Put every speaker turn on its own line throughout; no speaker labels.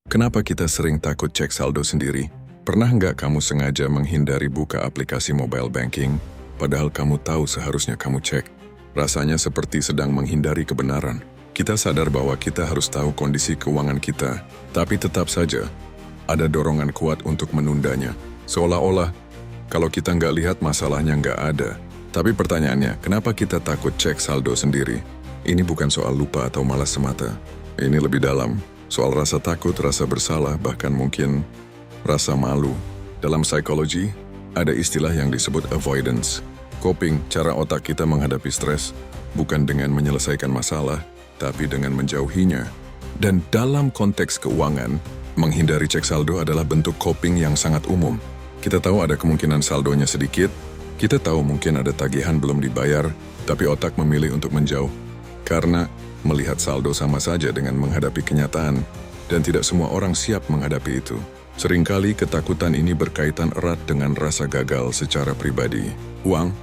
Kenapa kita sering takut cek saldo sendiri? Pernah nggak kamu sengaja menghindari buka aplikasi mobile banking, padahal kamu tahu seharusnya kamu cek? Rasanya seperti sedang menghindari kebenaran. Kita sadar bahwa kita harus tahu kondisi keuangan kita, tapi tetap saja ada dorongan kuat untuk menundanya. Seolah-olah, kalau kita nggak lihat masalahnya nggak ada. Tapi pertanyaannya, kenapa kita takut cek saldo sendiri? Ini bukan soal lupa atau malas semata. Ini lebih dalam, soal rasa takut, rasa bersalah, bahkan mungkin rasa malu. Dalam psikologi, ada istilah yang disebut avoidance. Coping, cara otak kita menghadapi stres, bukan dengan menyelesaikan masalah, tapi dengan menjauhinya. Dan dalam konteks keuangan, menghindari cek saldo adalah bentuk coping yang sangat umum. Kita tahu ada kemungkinan saldonya sedikit, kita tahu mungkin ada tagihan belum dibayar, tapi otak memilih untuk menjauh. Karena melihat saldo sama saja dengan menghadapi kenyataan, dan tidak semua orang siap menghadapi itu. Seringkali ketakutan ini berkaitan erat dengan rasa gagal secara pribadi. Uang,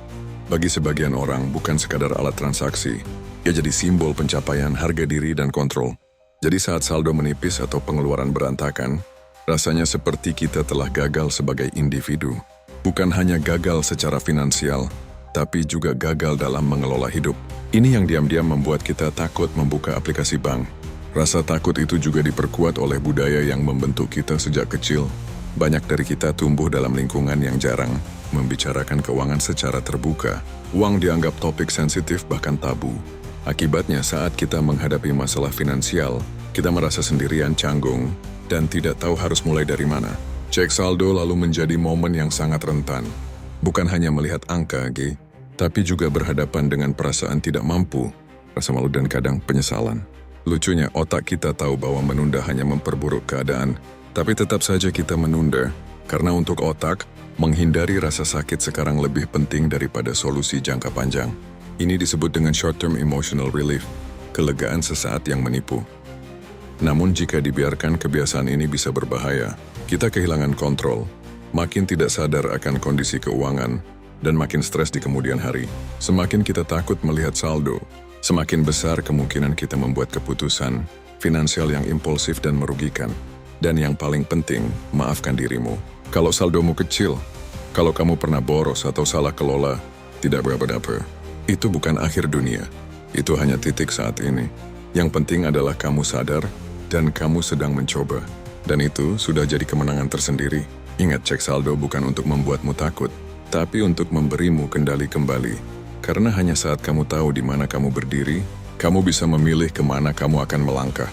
bagi sebagian orang, bukan sekadar alat transaksi. Ia jadi simbol pencapaian harga diri dan kontrol. Jadi saat saldo menipis atau pengeluaran berantakan, rasanya seperti kita telah gagal sebagai individu. Bukan hanya gagal secara finansial, tapi juga gagal dalam mengelola hidup. Ini yang diam-diam membuat kita takut membuka aplikasi bank. Rasa takut itu juga diperkuat oleh budaya yang membentuk kita sejak kecil. Banyak dari kita tumbuh dalam lingkungan yang jarang membicarakan keuangan secara terbuka. Uang dianggap topik sensitif bahkan tabu. Akibatnya saat kita menghadapi masalah finansial, kita merasa sendirian, canggung, dan tidak tahu harus mulai dari mana. Cek saldo lalu menjadi momen yang sangat rentan. Bukan hanya melihat angka, tapi juga berhadapan dengan perasaan tidak mampu, rasa malu dan kadang penyesalan. Lucunya, otak kita tahu bahwa menunda hanya memperburuk keadaan, tapi tetap saja kita menunda, karena untuk otak, menghindari rasa sakit sekarang lebih penting daripada solusi jangka panjang. Ini disebut dengan short-term emotional relief, kelegaan sesaat yang menipu. Namun jika dibiarkan, kebiasaan ini bisa berbahaya. Kita kehilangan kontrol, makin tidak sadar akan kondisi keuangan, dan makin stres di kemudian hari. Semakin kita takut melihat saldo, semakin besar kemungkinan kita membuat keputusan finansial yang impulsif dan merugikan. Dan yang paling penting, maafkan dirimu. Kalau saldomu kecil, kalau kamu pernah boros atau salah kelola, tidak berapa-apa. Itu bukan akhir dunia. Itu hanya titik saat ini. Yang penting adalah kamu sadar dan kamu sedang mencoba. Dan itu sudah jadi kemenangan tersendiri. Ingat, cek saldo bukan untuk membuatmu takut, tapi untuk memberimu kendali kembali. Karena hanya saat kamu tahu di mana kamu berdiri, kamu bisa memilih kemana kamu akan melangkah.